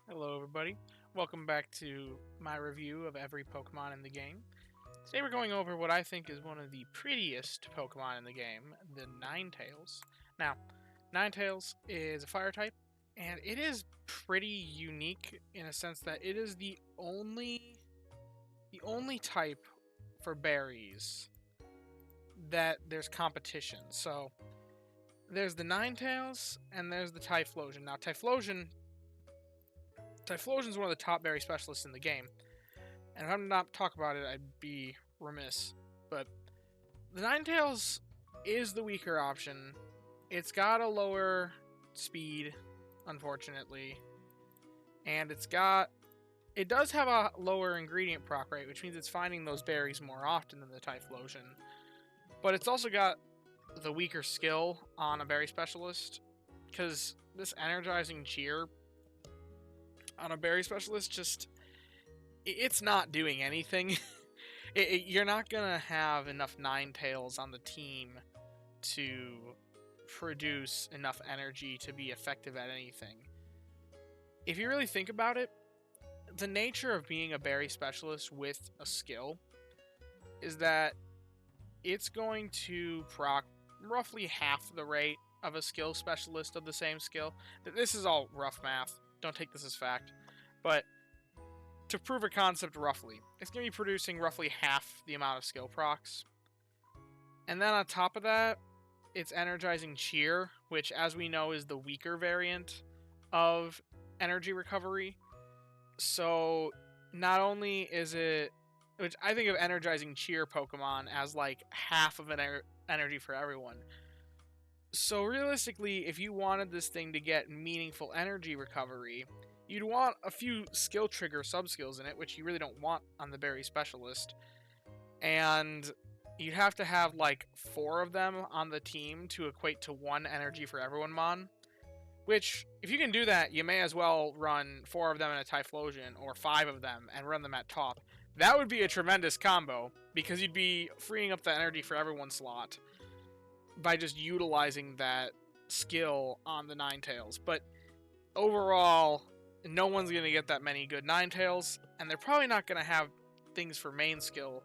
Hello, everybody. Welcome back to my review of every Pokemon in the game. Today we're going over what I think is one of the prettiest Pokemon in the game, the Ninetales. Now, Ninetales is a fire type, and it is pretty unique in a sense that it is the only type for berries that there's competition. So there's the Ninetales and there's the Typhlosion. Now, Typhlosion is one of the top berry specialists in the game. And if I'm not talk about it, I'd be remiss. But the Ninetales is the weaker option. It's got a lower speed, unfortunately, and it does have a lower ingredient proc rate, which means it's finding those berries more often than the Typhlosion. But it's also got the weaker skill on a berry specialist, because this energizing cheer on a berry specialist it's not doing anything. You're not gonna have enough Ninetales on the team to produce enough energy to be effective at anything. If you really think about it, the nature of being a berry specialist with a skill is that it's going to proc roughly half the rate of a skill specialist of the same skill. This is all rough math. Don't take this as fact. But to prove a concept roughly, it's going to be producing roughly half the amount of skill procs. And then on top of that, it's energizing cheer, which as we know is the weaker variant of energy recovery. So not only is it, which I think of energizing cheer Pokemon as like half of an energy for everyone. So realistically, if you wanted this thing to get meaningful energy recovery, you'd want a few skill trigger sub-skills in it, which you really don't want on the berry specialist. And you'd have to have like 4 of them on the team to equate to 1 energy for everyone mon. Which, if you can do that, you may as well run 4 of them in a Typhlosion, or 5 of them, and run them at top. That would be a tremendous combo, because you'd be freeing up the energy for everyone slot by just utilizing that skill on the Ninetales. But overall, no one's going to get that many good Ninetales, and they're probably not going to have things for main skill.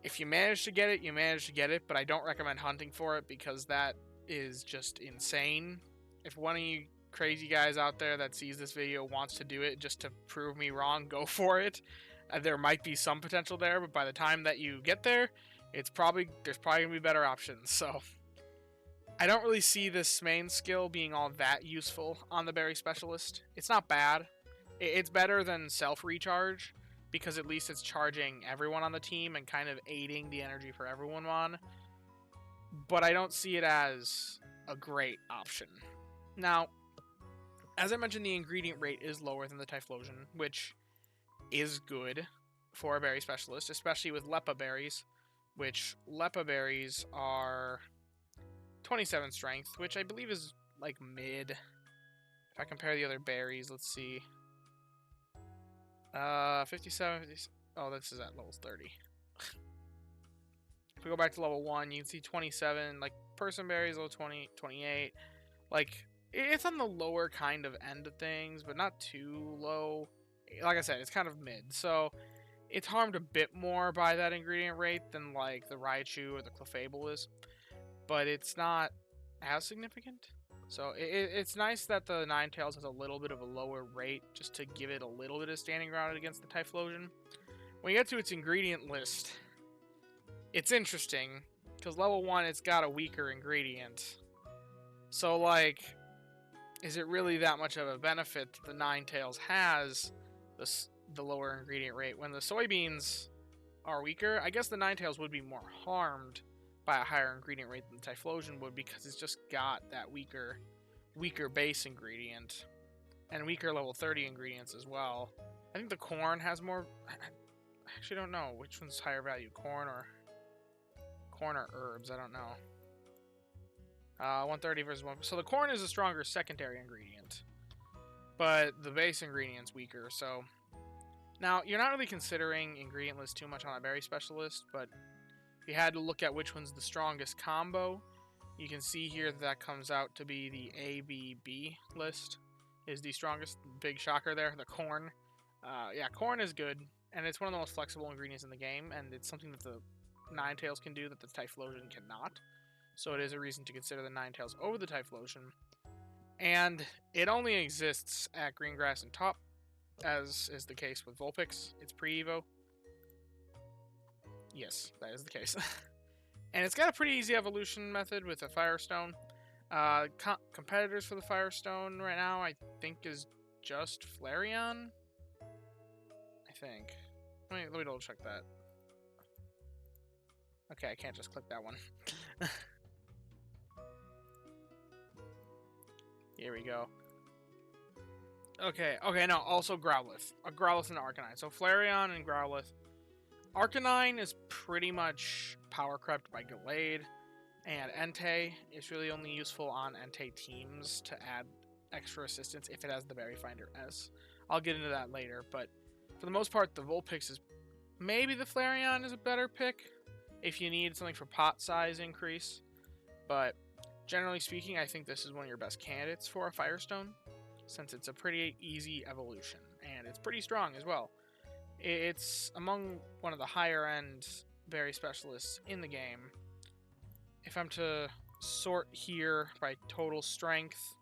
If you manage to get it, you manage to get it, but I don't recommend hunting for it because that is just insane. If one of you crazy guys out there that sees this video wants to do it just to prove me wrong, go for it. There might be some potential there, but by the time that you get there, there's probably going to be better options. So I don't really see this main skill being all that useful on the berry specialist. It's not bad. It's better than self-recharge, because at least it's charging everyone on the team and kind of aiding the energy for everyone on. But I don't see it as a great option. Now, as I mentioned, the ingredient rate is lower than the Typhlosion, which is good for a berry specialist, especially with Leppa berries, which Leppa berries are 27 strength, which I believe is like mid. If I compare the other berries, let's see. 57, 50, oh, this is at level 30. If we go back to level 1, you can see 27, like person berries, level 20, 28. Like, it's on the lower kind of end of things, but not too low. Like I said, it's kind of mid. So it's harmed a bit more by that ingredient rate than like the Raichu or the Clefable is. But it's not as significant. So it's nice that the Ninetales has a little bit of a lower rate just to give it a little bit of standing ground against the Typhlosion. When you get to its ingredient list, it's interesting, because level 1, it's got a weaker ingredient. So, like, is it really that much of a benefit that the Ninetales has the lower ingredient rate when the soybeans are weaker? I guess the Ninetales would be more harmed by a higher ingredient rate than the Typhlosion would, because it's just got that weaker base ingredient and weaker level 30 ingredients as well. I think the corn has more. I actually don't know which one's higher value, corn or herbs. I don't know. 130 versus 1. So the corn is a stronger secondary ingredient, but the base ingredient's weaker. So now you're not really considering ingredient list too much on a berry specialist, but if you had to look at which one's the strongest combo, you can see here that comes out to be the ABB list, is the strongest. Big shocker there. The corn. Yeah, corn is good, and it's one of the most flexible ingredients in the game, and it's something that the Ninetales can do that the typhlosion cannot. So it is a reason to consider the Ninetales over the typhlosion. And it only exists at green grass and top, as is the case with Vulpix. It's pre-Evo. Yes, that is the case. And it's got a pretty easy evolution method with a Firestone. Competitors for the Firestone right now, I think, is just Flareon. I think. Let me double check that. Okay, I can't just click that one. Here we go. Okay, no, also Growlithe. A Growlithe and Arcanine. So Flareon and Growlithe. Arcanine is pretty much power crept by Gallade, and Entei is really only useful on Entei teams to add extra assistance if it has the Berry Finder S. I'll get into that later, but for the most part, the Vulpix is... Maybe the Flareon is a better pick if you need something for pot size increase, but generally speaking, I think this is one of your best candidates for a Firestone, since it's a pretty easy evolution, and it's pretty strong as well. It's among one of the higher end berry specialists in the game. If I'm to sort here by total strength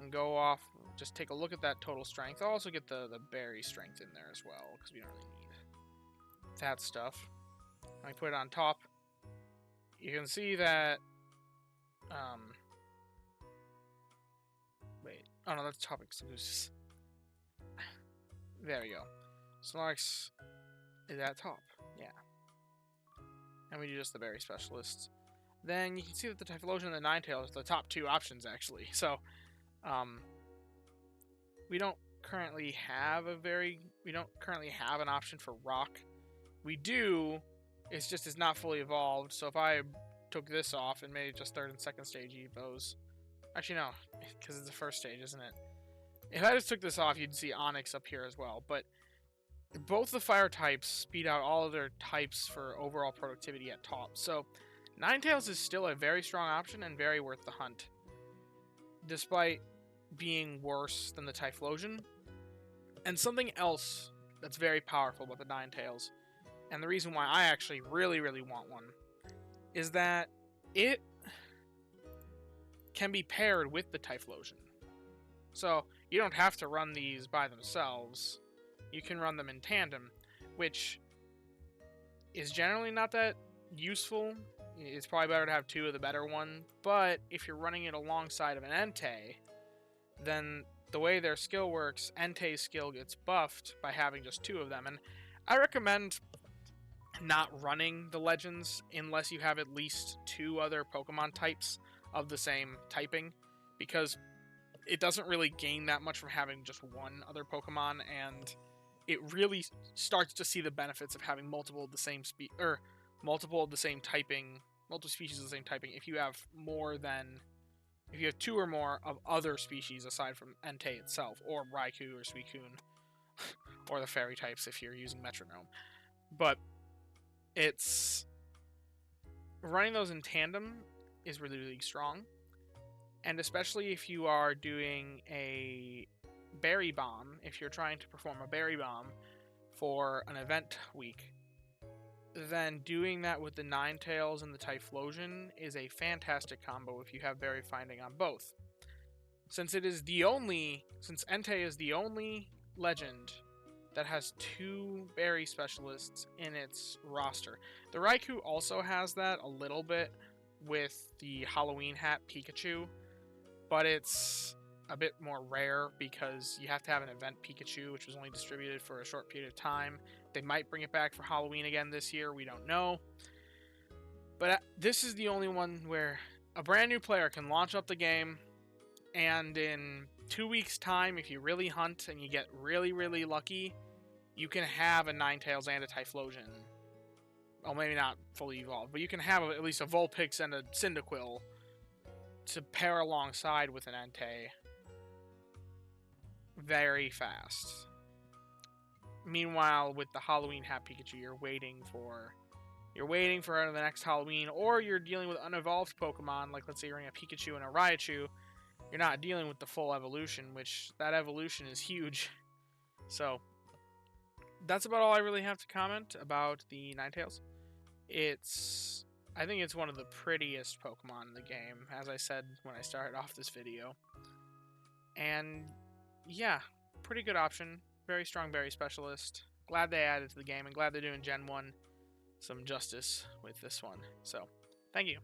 and go off, just take a look at that total strength. I'll also get the berry strength in there as well, because we don't really need that stuff. Let me put it on top. You can see that... Wait. Oh no, that's topic solutions. There we go. Snorlax is at top, yeah. And we do just the berry specialists. Then you can see that the Typhlosion and the Ninetales are the top two options, actually. So, we don't currently have an option for Rock. We do, it's just it's not fully evolved. So if I took this off and made just third and second stage Evos, actually no, because it's the first stage, isn't it? If I just took this off, you'd see Onix up here as well, but both the fire types speed out all of their types for overall productivity at top. So Ninetales is still a very strong option and very worth the hunt, despite being worse than the Typhlosion. And something else that's very powerful about the Ninetales, and the reason why I actually really, really want one, is that it can be paired with the Typhlosion. So you don't have to run these by themselves. You can run them in tandem, which is generally not that useful. It's probably better to have two of the better one, but if you're running it alongside of an Entei, then the way their skill works, Entei's skill gets buffed by having just two of them. And I recommend not running the Legends unless you have at least two other Pokemon types of the same typing, because it doesn't really gain that much from having just one other Pokemon, and it really starts to see the benefits of having multiple of the same multiple species of the same typing if you have two or more of other species aside from Entei itself, or Raikou or Suicune, or the fairy types if you're using Metronome. But it's running those in tandem is really, really strong, and especially if you are doing a berry bomb, if you're trying to perform a berry bomb for an event week, then doing that with the Ninetales and the Typhlosion is a fantastic combo if you have berry finding on both. Since Entei is the only legend that has two berry specialists in its roster. The Raikou also has that a little bit with the Halloween hat Pikachu, but it's a bit more rare because you have to have an event Pikachu, which was only distributed for a short period of time. They might bring it back for Halloween again this year, we don't know. But this is the only one where a brand new player can launch up the game, and in 2 weeks' time, if you really hunt and you get really, really lucky, you can have a Ninetales and a Typhlosion. Well, maybe not fully evolved, but you can have at least a Vulpix and a Cyndaquil to pair alongside with an Entei very fast. Meanwhile, with the Halloween hat Pikachu, you're waiting for the next Halloween, or you're dealing with unevolved Pokemon, like let's say you're running a Pikachu and a Raichu, you're not dealing with the full evolution, which that evolution is huge. So that's about all I really have to comment about the Ninetales. I think it's one of the prettiest Pokemon in the game, as I said when I started off this video. And yeah, pretty good option. Very strong berry specialist. Glad they added to the game, and glad they're doing Gen 1 some justice with this one. So, thank you.